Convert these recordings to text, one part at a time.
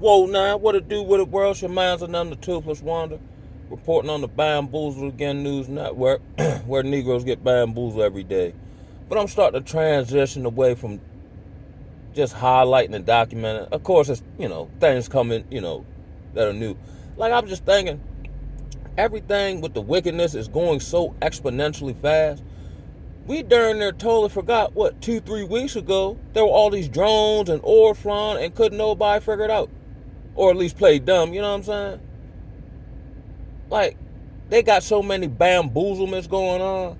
Whoa, now, what it do with it, world? Your man's another toothless wonder. Reporting on the Bamboozled Again News Network, where Negroes get bamboozled every day. But I'm starting to transition away from just highlighting and documenting. Of course, it's, things coming, that are new. Like, I'm just thinking, everything with the wickedness is going so exponentially fast. We darn near totally forgot, 2-3 weeks ago, there were all these drones and oil flying and couldn't nobody figure it out. Or at least play dumb, you know what I'm saying? Like, they got so many bamboozlements going on.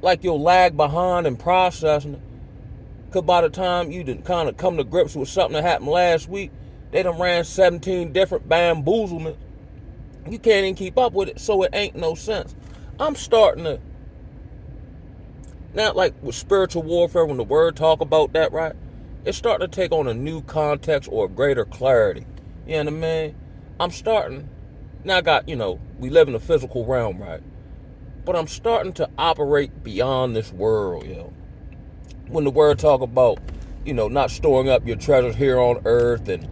Like, you'll lag behind in processing it. Because by the time you done kind of come to grips with something that happened last week, they done ran 17 different bamboozlements. You can't even keep up with it, so it ain't no sense. I'm starting to, now like with spiritual warfare, when the word talk about that, right? It's starting to take on a new context or a greater clarity. You know what I mean? I'm starting, now I got, we live in the physical realm, right? But I'm starting to operate beyond this world, When the word talk about, not storing up your treasures here on earth and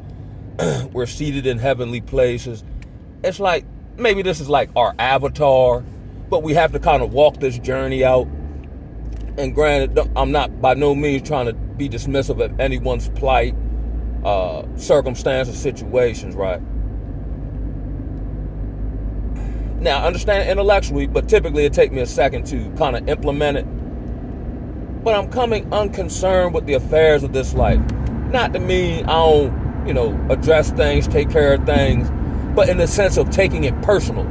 we're seated in heavenly places, it's like, maybe this is like our avatar, but we have to kind of walk this journey out. And granted, I'm not by no means trying to be dismissive of anyone's plight, circumstances, situations, right? Now, I understand intellectually, but typically it takes me a second to kind of implement it. But I'm coming unconcerned with the affairs of this life. Not to mean I don't, address things, take care of things, but in the sense of taking it personal.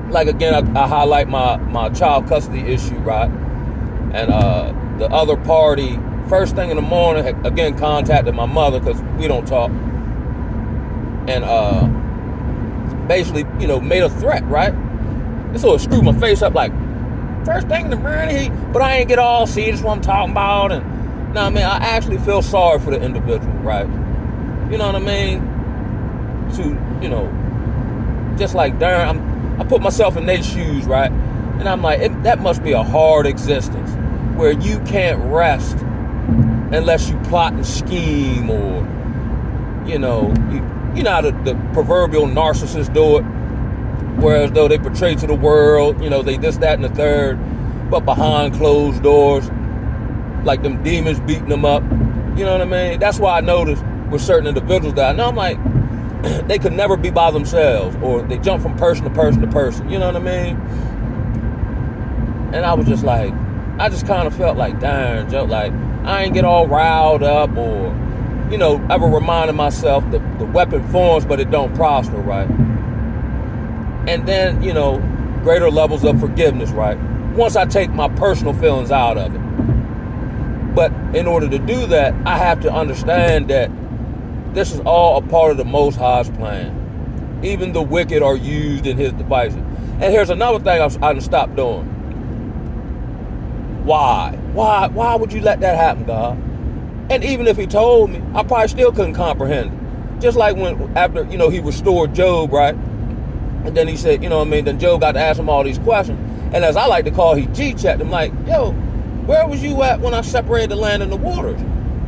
Like, again, I highlight my child custody issue, right? And the other party, first thing in the morning, again, contacted my mother because we don't talk. And basically, made a threat, right? And so it screwed my face up like, first thing in the morning, but I ain't get all, see, this is what I'm talking about. And now, man, I actually feel sorry for the individual, right? You know what I mean? To, just like, darn, I put myself in their shoes, right? And I'm like, that must be a hard existence where you can't rest unless you plot and scheme, or, you know how the proverbial narcissists do it, whereas though they portray to the world, they this, that, and the third, but behind closed doors, like them demons beating them up. You know what I mean? That's why I noticed with certain individuals that I know, I'm like, they could never be by themselves, or they jump from person to person to person. You know what I mean? And I was just like, I just kind of felt like, darn, Joe, like, I ain't get all riled up, or, ever reminding myself that the weapon forms, but it don't prosper, right? And then, greater levels of forgiveness, right? Once I take my personal feelings out of it. But in order to do that, I have to understand that this is all a part of the Most High's plan. Even the wicked are used in his devices. And here's another thing I done stopped doing. Why? Why would you let that happen, God? And even if he told me, I probably still couldn't comprehend it. Just like when, after, he restored Job, right? And then he said, then Job got to ask him all these questions. And as I like to call, he G-checked him like, yo, where was you at when I separated the land and the waters?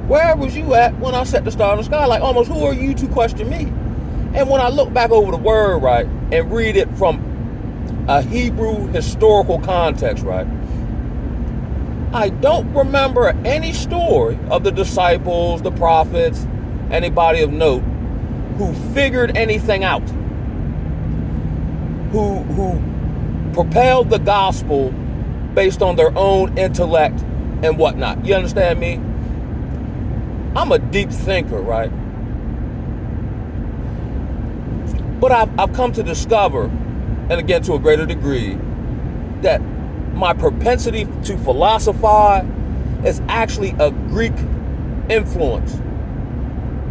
Where was you at when I set the star in the sky? Like, almost, who are you to question me? And when I look back over the word, right, and read it from a Hebrew historical context, right, I don't remember any story of the disciples, the prophets, anybody of note who figured anything out, who propelled the gospel based on their own intellect and whatnot. You understand me? I'm a deep thinker, right? But I've come to discover, and again to a greater degree, that my propensity to philosophize is actually a Greek influence.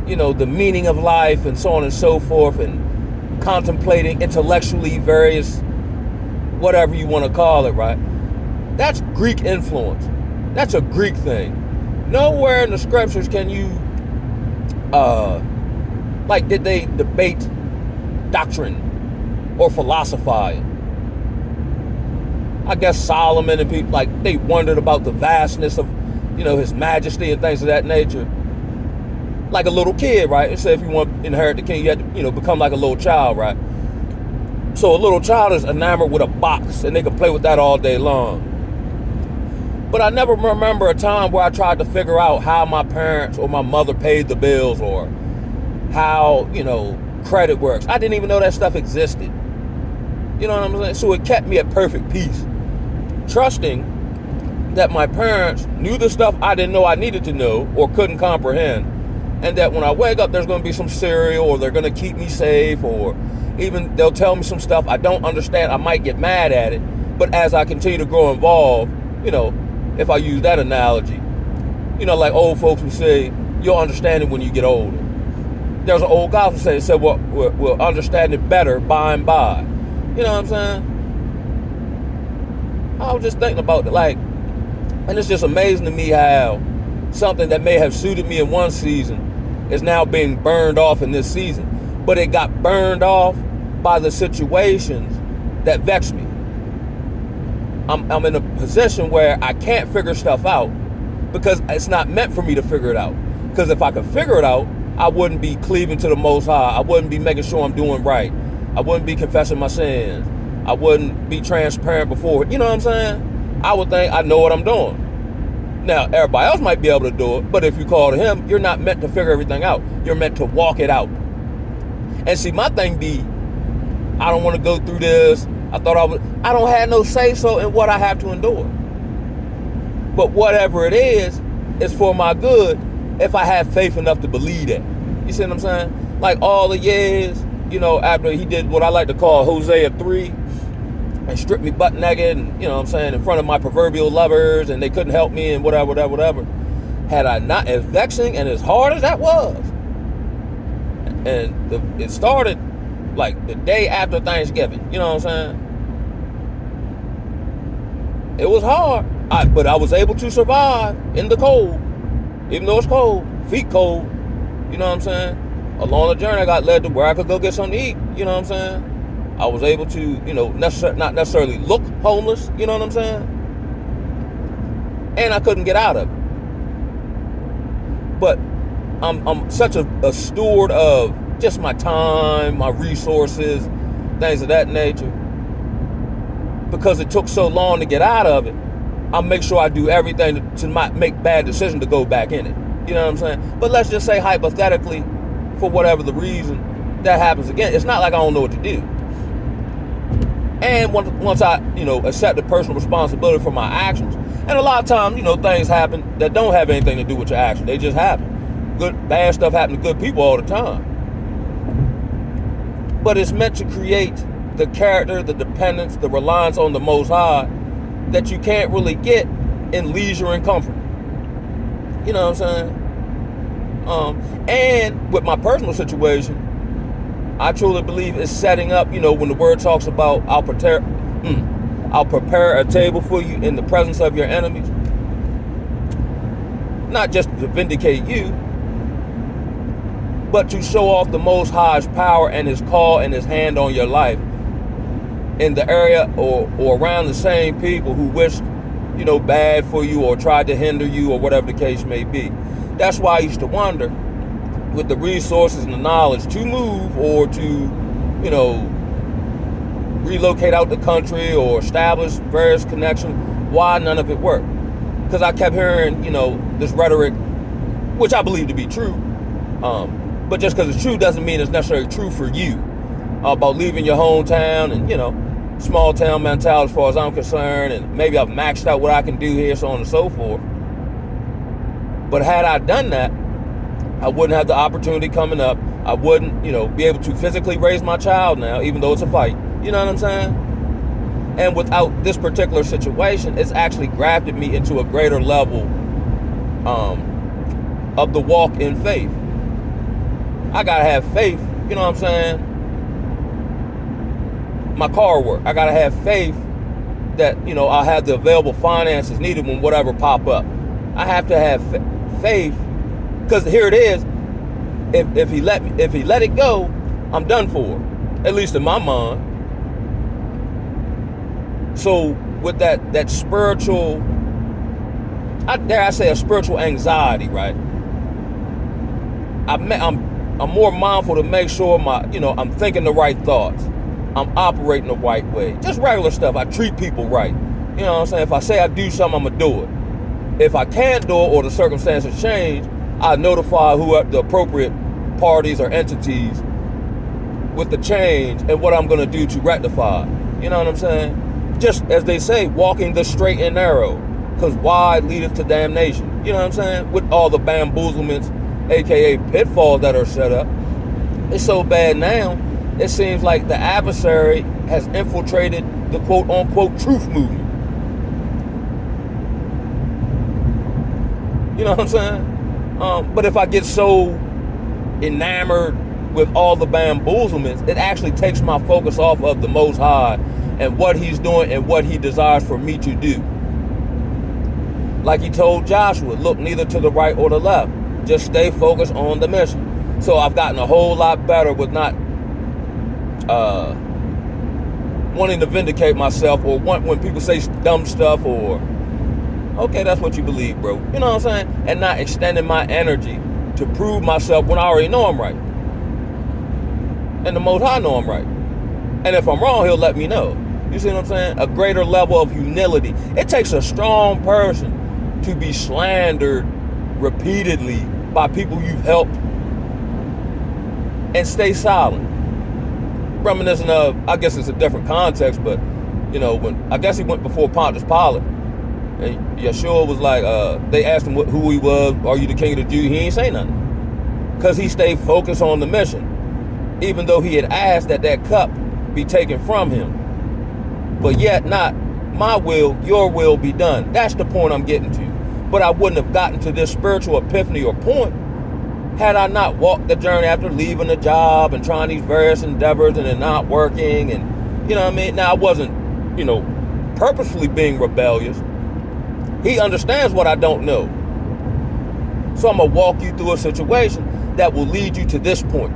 The meaning of life and so on and so forth, and contemplating intellectually various, whatever you want to call it, right? That's Greek influence. That's a Greek thing. Nowhere in the scriptures can you, did they debate doctrine or philosophizing? I guess Solomon and people, they wondered about the vastness of, his majesty and things of that nature. like a little kid, right? It said if you want to inherit the kingdom, you have to, become like a little child, right? So a little child is enamored with a box, and they can play with that all day long. But I never remember a time where I tried to figure out how my parents or my mother paid the bills, or how, credit works. I didn't even know that stuff existed. You know what I'm saying? So it kept me at perfect peace, trusting that my parents knew the stuff I didn't know I needed to know or couldn't comprehend, and that when I wake up, there's going to be some cereal, or they're going to keep me safe, or even they'll tell me some stuff I don't understand. I might get mad at it, but as I continue to grow involved, if I use that analogy, like old folks would say, you'll understand it when you get older. There's an old gospel saying, it said, well, we'll understand it better by and by. You know what I'm saying? I was just thinking about it, and it's just amazing to me how something that may have suited me in one season is now being burned off in this season. But it got burned off by the situations that vex me. I'm in a position where I can't figure stuff out because it's not meant for me to figure it out. Because if I could figure it out, I wouldn't be cleaving to the Most High. I wouldn't be making sure I'm doing right. I wouldn't be confessing my sins. I wouldn't be transparent before. You know what I'm saying? I would think I know what I'm doing. Now, everybody else might be able to do it, but if you call to him, you're not meant to figure everything out. You're meant to walk it out. And see, my thing be, I don't want to go through this. I don't have no say-so in what I have to endure. But whatever it is for my good if I have faith enough to believe that. You see what I'm saying? Like all the years, after he did what I like to call Hosea 3 and stripped me butt naked and, in front of my proverbial lovers, and they couldn't help me and whatever. Had I not, as vexing and as hard as that was, and it started like the day after Thanksgiving, you know what I'm saying? It was hard, but I was able to survive in the cold, even though it's cold, feet cold, you know what I'm saying? Along the journey, I got led to where I could go get something to eat, you know what I'm saying? I was able to, not necessarily look homeless, you know what I'm saying? And I couldn't get out of it. But I'm such a steward of just my time, my resources, things of that nature. Because it took so long to get out of it, I'll make sure I do everything to not make bad decisions to go back in it. You know what I'm saying? But let's just say hypothetically, for whatever the reason, that happens again. It's not like I don't know what to do. And once I, accept the personal responsibility for my actions, and a lot of times, things happen that don't have anything to do with your actions. They just happen. Bad stuff happens to good people all the time. But it's meant to create the character, the dependence, the reliance on the Most High that you can't really get in leisure and comfort. You know what I'm saying? And with my personal situation, I truly believe it's setting up, when the word talks about I'll prepare a table for you in the presence of your enemies. Not just to vindicate you, but to show off the Most High's power and his call and his hand on your life in the area or around the same people who wished, bad for you or tried to hinder you or whatever the case may be. That's why I used to wonder, with the resources and the knowledge to move or to, relocate out the country or establish various connections, why none of it worked. Because I kept hearing, this rhetoric, which I believe to be true. But just because it's true doesn't mean it's necessarily true for you. About leaving your hometown and, small town mentality as far as I'm concerned, and maybe I've maxed out what I can do here, so on and so forth. But had I done that, I wouldn't have the opportunity coming up. I wouldn't, be able to physically raise my child now, even though it's a fight. You know what I'm saying? And without this particular situation, it's actually grafted me into a greater level of the walk in faith. I gotta have faith, you know what I'm saying? My car work. I gotta have faith that, I'll have the available finances needed when whatever pop up. I have to have faith, because here it is. If he let it go, I'm done for, at least in my mind. So with that spiritual, dare I say a spiritual anxiety, right? I'm more mindful to make sure I'm thinking the right thoughts. I'm operating the right way. Just regular stuff. I treat people right. You know what I'm saying? If I say I do something, I'm gonna do it. If I can't do it or the circumstances change, I notify the appropriate parties or entities with the change and what I'm gonna do to rectify. You know what I'm saying? Just as they say, walking the straight and narrow, because wide leadeth to damnation. You know what I'm saying? With all the bamboozlements, aka pitfalls that are set up, it's so bad now. It seems like the adversary has infiltrated the quote-unquote truth movement. You know what I'm saying? But if I get so enamored with all the bamboozlements, it actually takes my focus off of the Most High and what He's doing and what He desires for me to do. Like He told Joshua, look neither to the right or the left. Just stay focused on the mission. So I've gotten a whole lot better with not wanting to vindicate myself or when people say dumb stuff or, okay, that's what you believe, bro. You know what I'm saying? And not extending my energy to prove myself when I already know I'm right. And the Most High know I'm right. And if I'm wrong, He'll let me know. You see what I'm saying? A greater level of humility. It takes a strong person to be slandered repeatedly by people you've helped and stay silent. Reminiscent of, I guess it's a different context, but when I guess He went before Pontius Pilate, and Yeshua was like, they asked Him who He was. Are you the King of the Jews? He ain't say nothing, because He stayed focused on the mission, even though He had asked that cup be taken from Him. But yet not my will, your will be done. That's the point I'm getting to. But I wouldn't have gotten to this spiritual epiphany or point had I not walked the journey after leaving the job and trying these various endeavors and it not working. And you know what I mean? Now I wasn't, purposefully being rebellious. He understands what I don't know. So I'm going to walk you through a situation that will lead you to this point.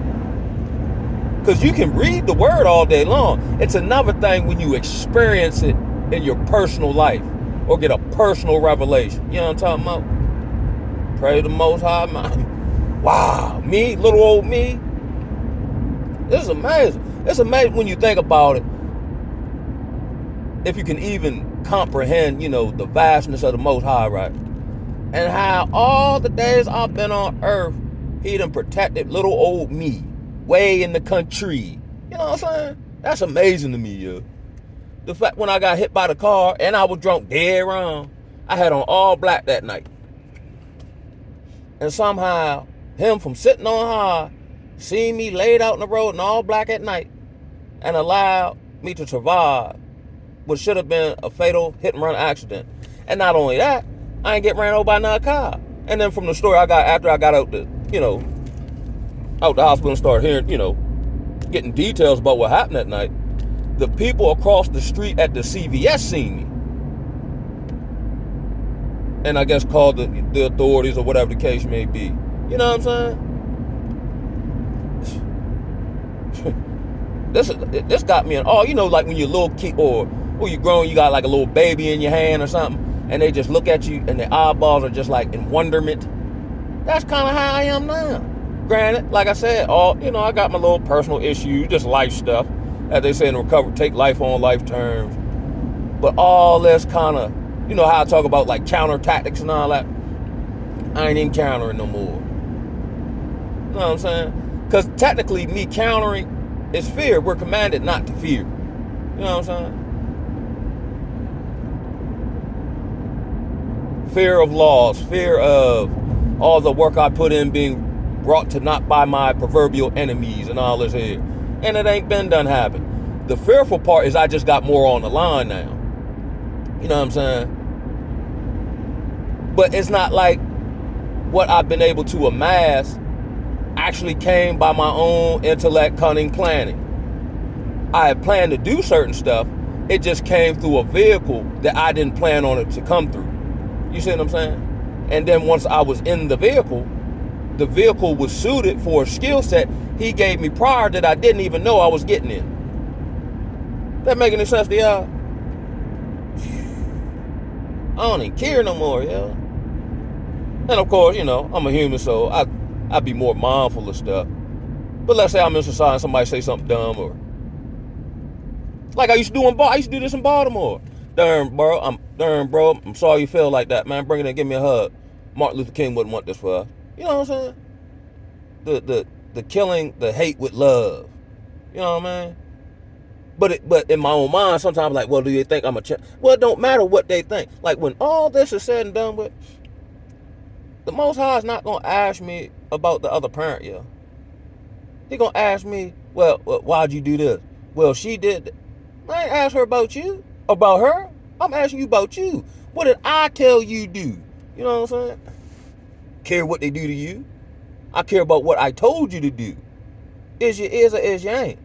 Because you can read the word all day long. It's another thing when you experience it in your personal life or get a personal revelation. You know what I'm talking about? Pray the Most High, man. Wow, me, little old me. This is amazing. It's amazing when you think about it. If you can even comprehend, the vastness of the Most High, right? And how all the days I've been on earth, He done protected little old me way in the country. You know what I'm saying? That's amazing to me, yo. The fact when I got hit by the car and I was drunk dead wrong, I had on all black that night. And somehow, Him from sitting on high, seeing me laid out in the road in all black at night, and allowed me to survive what should have been a fatal hit and run accident. And not only that, I ain't get ran over by another car. And then from the story I got after I got out the hospital and started hearing, getting details about what happened that night, the people across the street at the CVS seen me. And I guess called the authorities or whatever the case may be. You know what I'm saying? This got me in awe. Like when you're a little kid or when you're grown, you got like a little baby in your hand or something, and they just look at you and their eyeballs are just like in wonderment. That's kind of how I am now. Granted, like I said, I got my little personal issues, just life stuff. As they say in recovery, take life on life terms. But all this kind of, how I talk about like counter tactics and all that, I ain't even countering no more. You know what I'm saying? Because technically me countering is fear. We're commanded not to fear. You know what I'm saying? Fear of loss, fear of all the work I put in being brought to naught by my proverbial enemies and all this here. And it ain't been done happen. The fearful part is I just got more on the line now. You know what I'm saying? But it's not like what I've been able to amass actually came by my own intellect, cunning, planning. I had planned to do certain stuff. It just came through a vehicle that I didn't plan on it to come through. You see what I'm saying? And then once I was in the vehicle was suited for a skill set He gave me prior that I didn't even know I was getting in. That make any sense to y'all? I don't even care no more, yo. And of course, I'm a human, so I'd be more mindful of stuff. But let's say I'm in society and somebody say something dumb, or like I used to do I used to do this in Baltimore. Darn, bro, I'm sorry you feel like that, man. Bring it in, give me a hug. Martin Luther King wouldn't want this for us. You know what I'm saying? The killing, the hate with love. You know what I mean? But in my own mind, sometimes I'm like, well, do you think I'm a well, it don't matter what they think. Like when all this is said and done with, the Most High is not gonna ask me about the other parent, yo. He gonna ask me, well, why'd you do this? Well, she did. I ain't ask her about you, about her. I'm asking you about you. What did I tell you do? You know what I'm saying? Care what they do to you. I care about what I told you to do. Is you is or is you ain't?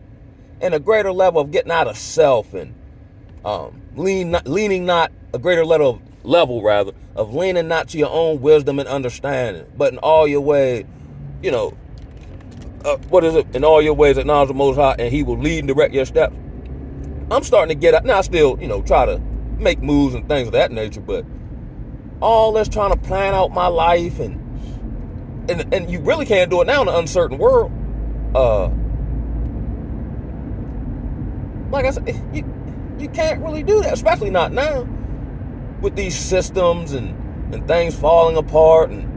And a greater level of getting out of self and leaning not a greater level of leaning not to your own wisdom and understanding, but in all your ways, you know, what is it? In all your ways acknowledge the Most High, and He will lead and direct your steps. I'm starting to get out. Now I still, try to make moves and things of that nature, but all this trying to plan out my life and you really can't do it now in an uncertain world. Like I said, you can't really do that, especially not now with these systems and things falling apart, and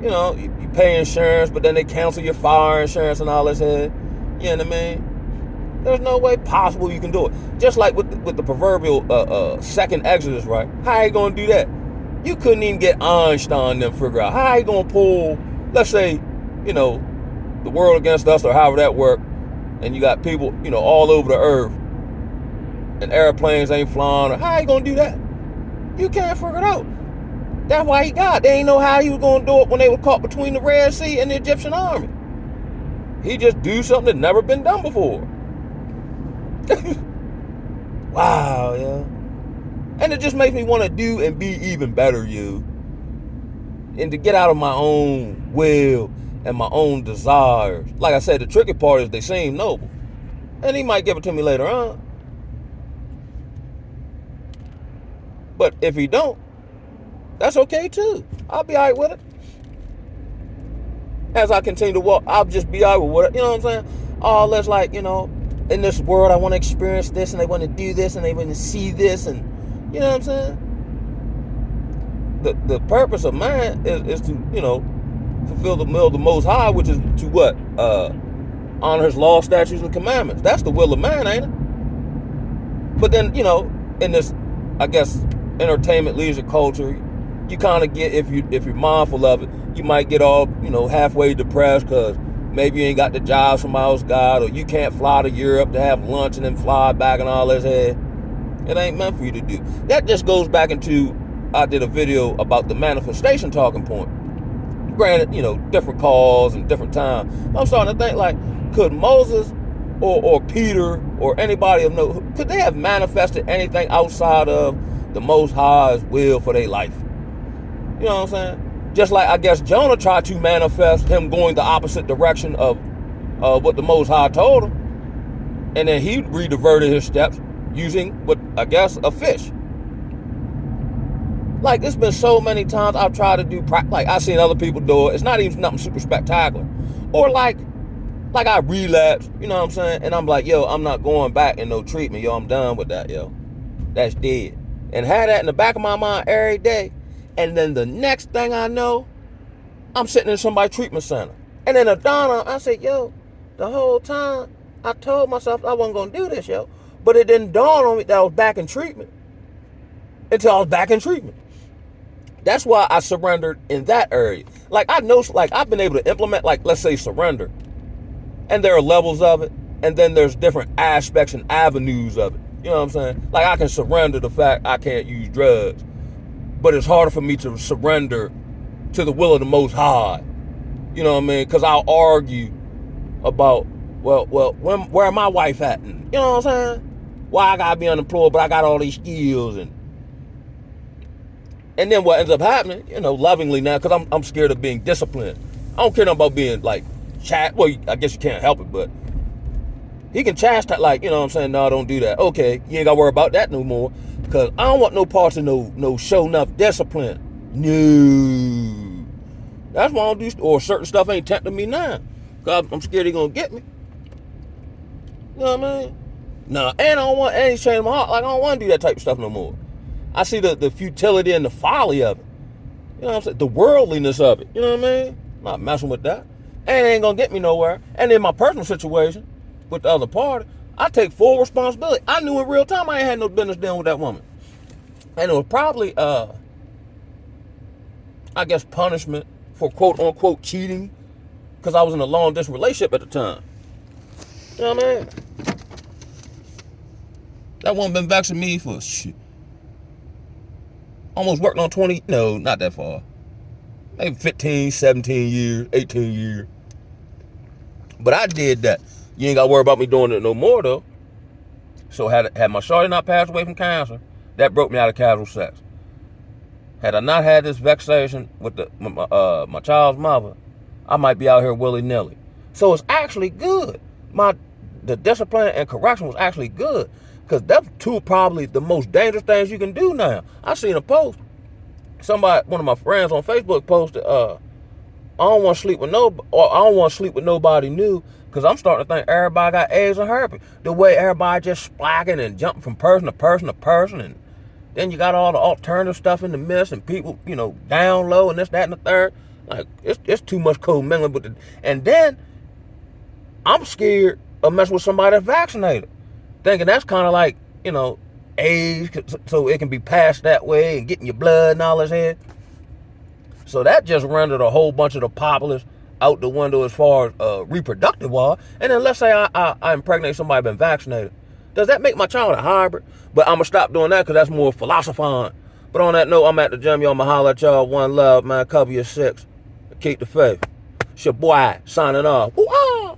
you pay insurance, but then they cancel your fire insurance and all this shit. You know what I mean? There's no way possible you can do it. Just like with the proverbial second Exodus, right? How you gonna do that? You couldn't even get Einstein to figure out how you gonna pull, let's say, the world against us, or however that worked, and you got people, all over the earth, and airplanes ain't flying, or how you gonna do that? You can't figure it out. That's why they ain't know how he was gonna do it when they were caught between the Red Sea and the Egyptian army. He just do something that never been done before. Wow, yeah. And it just makes me want to do and be even better, you. And to get out of my own will and my own desires. Like I said, the tricky part is they seem noble. And He might give it to me later on. But if He don't, that's okay too. I'll be all right with it. As I continue to walk, I'll just be all right with it. You know what I'm saying? All that's like, in this world, I want to experience this, and they want to do this, and they want to see this, and you know what I'm saying? The purpose of man is to, fulfill the will of the Most High, which is to what? Honor His law, statutes, and commandments. That's the will of man, ain't it? But then, in this, I guess, entertainment, leisure culture, you kind of get, if you're mindful of it, you might get all, halfway depressed because maybe you ain't got the job somebody else got, or you can't fly to Europe to have lunch and then fly back and all this head. It ain't meant for you to do. That just goes back into, I did a video about the manifestation talking point. Granted, different calls and different times. I'm starting to think, like, could Moses or Peter or anybody of note, could they have manifested anything outside of the Most High's will for their life? You know what I'm saying? Just like, I guess, Jonah tried to manifest him going the opposite direction of what the Most High told him. And then he rediverted his steps using, what I guess, a fish. Like, it's been so many times I've tried to do, like, I've seen other people do it. It's not even nothing super spectacular. Or like I relapsed, you know what I'm saying? And I'm like, yo, I'm not going back in no treatment. Yo, I'm done with that, yo. That's dead. And had that in the back of my mind every day. And then the next thing I know, I'm sitting in somebody's treatment center. And then I said, yo, the whole time I told myself I wasn't going to do this, yo. But it didn't dawn on me that I was back in treatment until I was back in treatment. That's why I surrendered in that area. Like, I know, like, I've been able to implement, like, let's say surrender. And there are levels of it. And then there's different aspects and avenues of it. You know what I'm saying? Like, I can surrender the fact I can't use drugs. But it's harder for me to surrender to the will of the Most High. You know what I mean? Because I'll argue about, well, where my wife at? And, you know what I'm saying? Why I gotta be unemployed, but I got all these skills. And then what ends up happening, lovingly now, because I'm scared of being disciplined. I don't care about being, like, well, I guess you can't help it, but he can chastise, like, you know what I'm saying? No, don't do that. Okay, you ain't got to worry about that no more, because I don't want no parts of no show enough discipline. No. That's why I don't do, or certain stuff ain't tempting me now. Cause I'm scared they're gonna get me. You know what I mean? Nah, and I don't want, and it's changing my heart. Like, I don't want to do that type of stuff no more. I see the futility and the folly of it. You know what I'm saying? The worldliness of it. You know what I mean? I'm not messing with that. And it ain't gonna get me nowhere. And in my personal situation with the other party, I take full responsibility. I knew in real time I ain't had no business dealing with that woman. And it was probably, I guess, punishment for quote unquote cheating, because I was in a long distance relationship at the time. You know what I mean? That woman been vexing me for shit. Almost worked on 20, no, not that far. Maybe 15, 17 years, 18 years. But I did that. You ain't got to worry about me doing it no more, though. So had my shorty not passed away from cancer, that broke me out of casual sex. Had I not had this vexation with my child's mother, I might be out here willy-nilly. So it's actually good. The discipline and correction was actually good, because that's two probably the most dangerous things you can do now. I seen a post. One of my friends on Facebook posted, I don't want to sleep with nobody new, because I'm starting to think everybody got AIDS and herpes. The way everybody just splacking and jumping from person to person to person, and then you got all the alternative stuff in the midst, and people, down low and this, that, and the third. Like, it's too much co-mingling with it. And then I'm scared of messing with somebody that's vaccinated, thinking that's kind of like, AIDS, so it can be passed that way and getting your blood and all this here. So that just rendered a whole bunch of the populace out the window as far as reproductive wise. And then let's say I impregnate somebody been vaccinated. Does that make my child a hybrid? But I'm going to stop doing that, because that's more philosophizing. But on that note, I'm at the gym. Y'all, I'ma holler at y'all. One love, man. Cover your six. Keep the faith. It's your boy signing off. Ooh-ah!